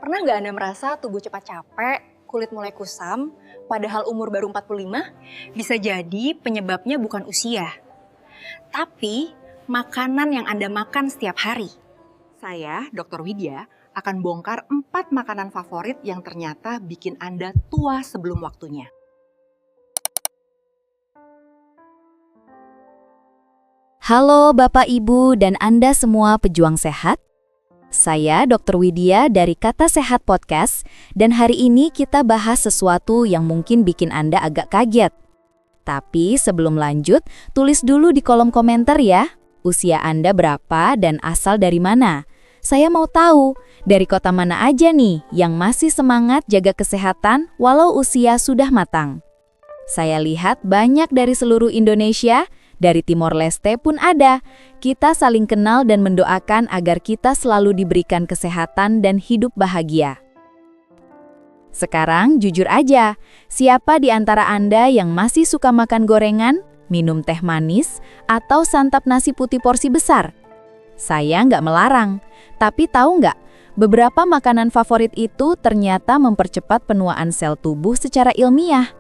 Pernah nggak Anda merasa tubuh cepat capek, kulit mulai kusam, padahal umur baru 45? Bisa jadi penyebabnya bukan usia, tapi makanan yang Anda makan setiap hari. Saya, Dr. Widya, akan bongkar 4 makanan favorit yang ternyata bikin Anda tua sebelum waktunya. Halo Bapak Ibu dan Anda semua pejuang sehat. Saya Dr. Widya dari Kata Sehat Podcast dan hari ini kita bahas sesuatu yang mungkin bikin Anda agak kaget. Tapi sebelum lanjut, tulis dulu di kolom komentar ya, usia Anda berapa dan asal dari mana. Saya mau tahu, dari kota mana aja nih yang masih semangat jaga kesehatan walau usia sudah matang. Saya lihat banyak dari seluruh Indonesia, dari Timor Leste pun ada. Kita saling kenal dan mendoakan agar kita selalu diberikan kesehatan dan hidup bahagia. Sekarang jujur aja, siapa di antara Anda yang masih suka makan gorengan, minum teh manis, atau santap nasi putih porsi besar? Saya nggak melarang, tapi tahu nggak, beberapa makanan favorit itu ternyata mempercepat penuaan sel tubuh secara ilmiah.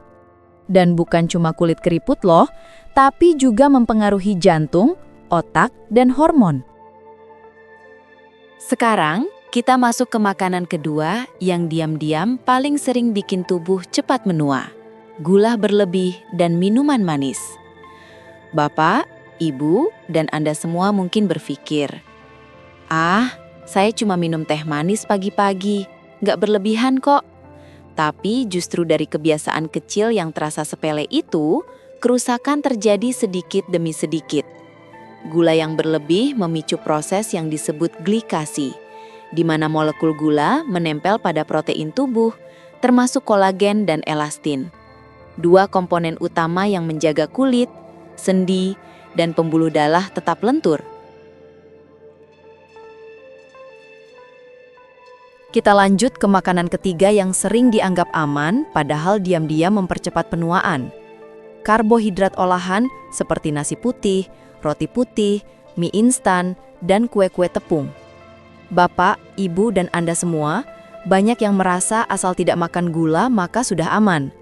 Dan bukan cuma kulit keriput loh, tapi juga mempengaruhi jantung, otak, dan hormon. Sekarang, kita masuk ke makanan kedua yang diam-diam paling sering bikin tubuh cepat menua. Gula berlebih dan minuman manis. Bapak, Ibu, dan Anda semua mungkin berpikir, saya cuma minum teh manis pagi-pagi, nggak berlebihan kok. Tapi justru dari kebiasaan kecil yang terasa sepele itu, kerusakan terjadi sedikit demi sedikit. Gula yang berlebih memicu proses yang disebut glikasi, di mana molekul gula menempel pada protein tubuh, termasuk kolagen dan elastin. Dua komponen utama yang menjaga kulit, sendi, dan pembuluh darah tetap lentur. Kita lanjut ke makanan ketiga yang sering dianggap aman, padahal diam-diam mempercepat penuaan. Karbohidrat olahan seperti nasi putih, roti putih, mie instan, dan kue-kue tepung. Bapak, Ibu, dan Anda semua, banyak yang merasa asal tidak makan gula maka sudah aman.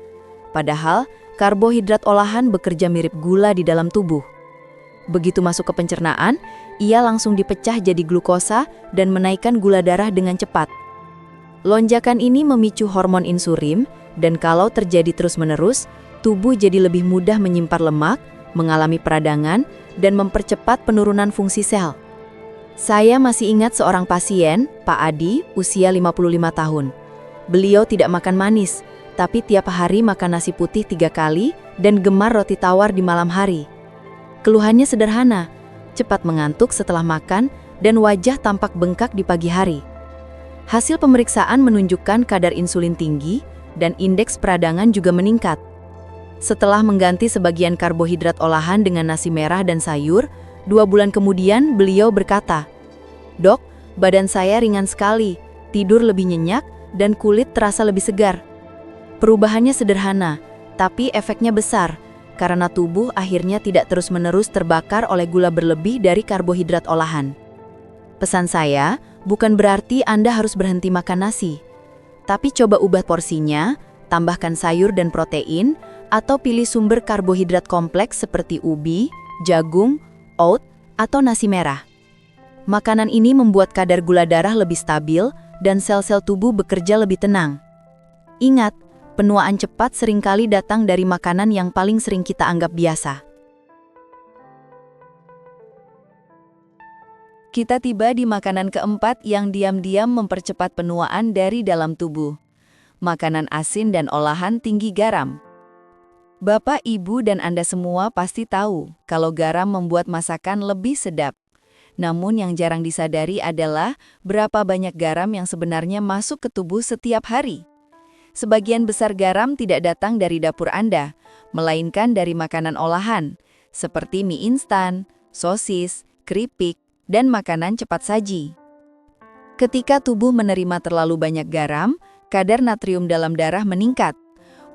Padahal, karbohidrat olahan bekerja mirip gula di dalam tubuh. Begitu masuk ke pencernaan, ia langsung dipecah jadi glukosa dan menaikkan gula darah dengan cepat. Lonjakan ini memicu hormon insulin, dan kalau terjadi terus-menerus, tubuh jadi lebih mudah menyimpan lemak, mengalami peradangan, dan mempercepat penurunan fungsi sel. Saya masih ingat seorang pasien, Pak Adi, usia 55 tahun. Beliau tidak makan manis, tapi tiap hari makan nasi putih 3 kali dan gemar roti tawar di malam hari. Keluhannya sederhana, cepat mengantuk setelah makan, dan wajah tampak bengkak di pagi hari. Hasil pemeriksaan menunjukkan kadar insulin tinggi dan indeks peradangan juga meningkat. Setelah mengganti sebagian karbohidrat olahan dengan nasi merah dan sayur, 2 bulan kemudian beliau berkata, "Dok, badan saya ringan sekali, tidur lebih nyenyak, dan kulit terasa lebih segar." Perubahannya sederhana, tapi efeknya besar, karena tubuh akhirnya tidak terus-menerus terbakar oleh gula berlebih dari karbohidrat olahan. Pesan saya, bukan berarti Anda harus berhenti makan nasi. Tapi coba ubah porsinya, tambahkan sayur dan protein, atau pilih sumber karbohidrat kompleks seperti ubi, jagung, oat, atau nasi merah. Makanan ini membuat kadar gula darah lebih stabil dan sel-sel tubuh bekerja lebih tenang. Ingat, penuaan cepat seringkali datang dari makanan yang paling sering kita anggap biasa. Kita tiba di makanan keempat yang diam-diam mempercepat penuaan dari dalam tubuh. Makanan asin dan olahan tinggi garam. Bapak, Ibu, dan Anda semua pasti tahu kalau garam membuat masakan lebih sedap. Namun yang jarang disadari adalah berapa banyak garam yang sebenarnya masuk ke tubuh setiap hari. Sebagian besar garam tidak datang dari dapur Anda, melainkan dari makanan olahan, seperti mie instan, sosis, keripik, dan makanan cepat saji. Ketika tubuh menerima terlalu banyak garam, kadar natrium dalam darah meningkat.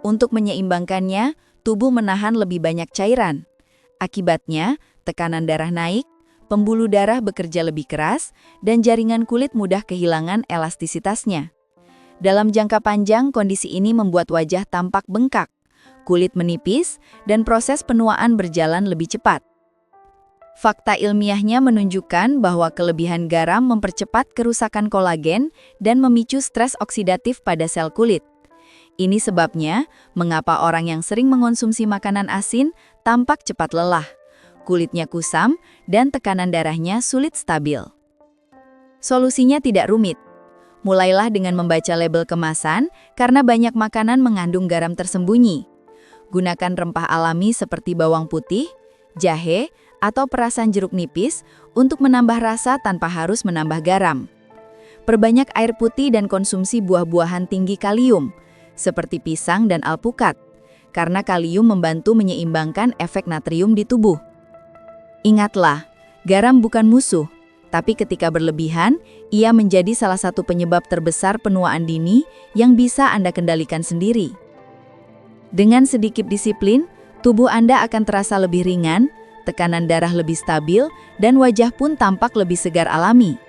Untuk menyeimbangkannya, tubuh menahan lebih banyak cairan. Akibatnya, tekanan darah naik, pembuluh darah bekerja lebih keras, dan jaringan kulit mudah kehilangan elastisitasnya. Dalam jangka panjang, kondisi ini membuat wajah tampak bengkak, kulit menipis, dan proses penuaan berjalan lebih cepat. Fakta ilmiahnya menunjukkan bahwa kelebihan garam mempercepat kerusakan kolagen dan memicu stres oksidatif pada sel kulit. Ini sebabnya mengapa orang yang sering mengonsumsi makanan asin tampak cepat lelah, kulitnya kusam, dan tekanan darahnya sulit stabil. Solusinya tidak rumit. Mulailah dengan membaca label kemasan karena banyak makanan mengandung garam tersembunyi. Gunakan rempah alami seperti bawang putih, jahe, atau perasan jeruk nipis untuk menambah rasa tanpa harus menambah garam. Perbanyak air putih dan konsumsi buah-buahan tinggi kalium, seperti pisang dan alpukat, karena kalium membantu menyeimbangkan efek natrium di tubuh. Ingatlah, garam bukan musuh, tapi ketika berlebihan, ia menjadi salah satu penyebab terbesar penuaan dini yang bisa Anda kendalikan sendiri. Dengan sedikit disiplin, tubuh Anda akan terasa lebih ringan, tekanan darah lebih stabil, dan wajah pun tampak lebih segar alami.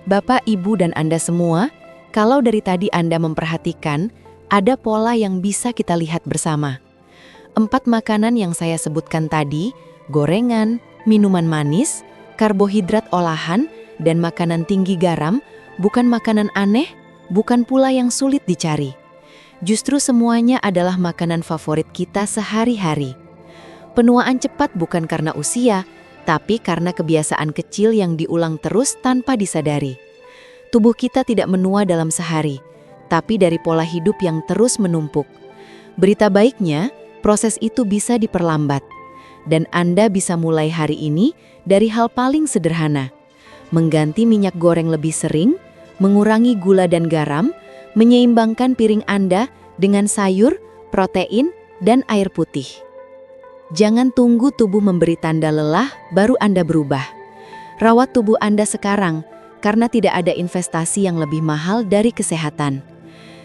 Bapak, Ibu, dan Anda semua, kalau dari tadi Anda memperhatikan, ada pola yang bisa kita lihat bersama. 4 makanan yang saya sebutkan tadi, gorengan, minuman manis, karbohidrat olahan, dan makanan tinggi garam, bukan makanan aneh, bukan pula yang sulit dicari. Justru semuanya adalah makanan favorit kita sehari-hari. Penuaan cepat bukan karena usia, tapi karena kebiasaan kecil yang diulang terus tanpa disadari. Tubuh kita tidak menua dalam sehari, tapi dari pola hidup yang terus menumpuk. Berita baiknya, proses itu bisa diperlambat. Dan Anda bisa mulai hari ini dari hal paling sederhana. Mengganti minyak goreng lebih sering, mengurangi gula dan garam, menyeimbangkan piring Anda dengan sayur, protein, dan air putih. Jangan tunggu tubuh memberi tanda lelah baru Anda berubah. Rawat tubuh Anda sekarang, karena tidak ada investasi yang lebih mahal dari kesehatan.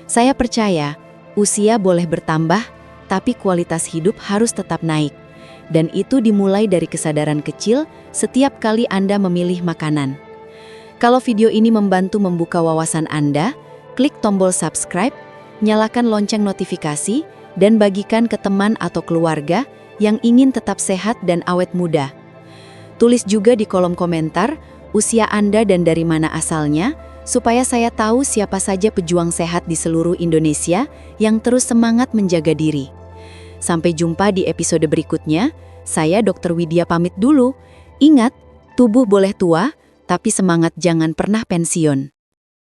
Saya percaya, usia boleh bertambah, tapi kualitas hidup harus tetap naik. Dan itu dimulai dari kesadaran kecil setiap kali Anda memilih makanan. Kalau video ini membantu membuka wawasan Anda, klik tombol subscribe, nyalakan lonceng notifikasi, dan bagikan ke teman atau keluarga yang ingin tetap sehat dan awet muda. Tulis juga di kolom komentar usia Anda dan dari mana asalnya, supaya saya tahu siapa saja pejuang sehat di seluruh Indonesia yang terus semangat menjaga diri. Sampai jumpa di episode berikutnya, saya Dr. Widya pamit dulu. Ingat, tubuh boleh tua, tapi semangat jangan pernah pensiun.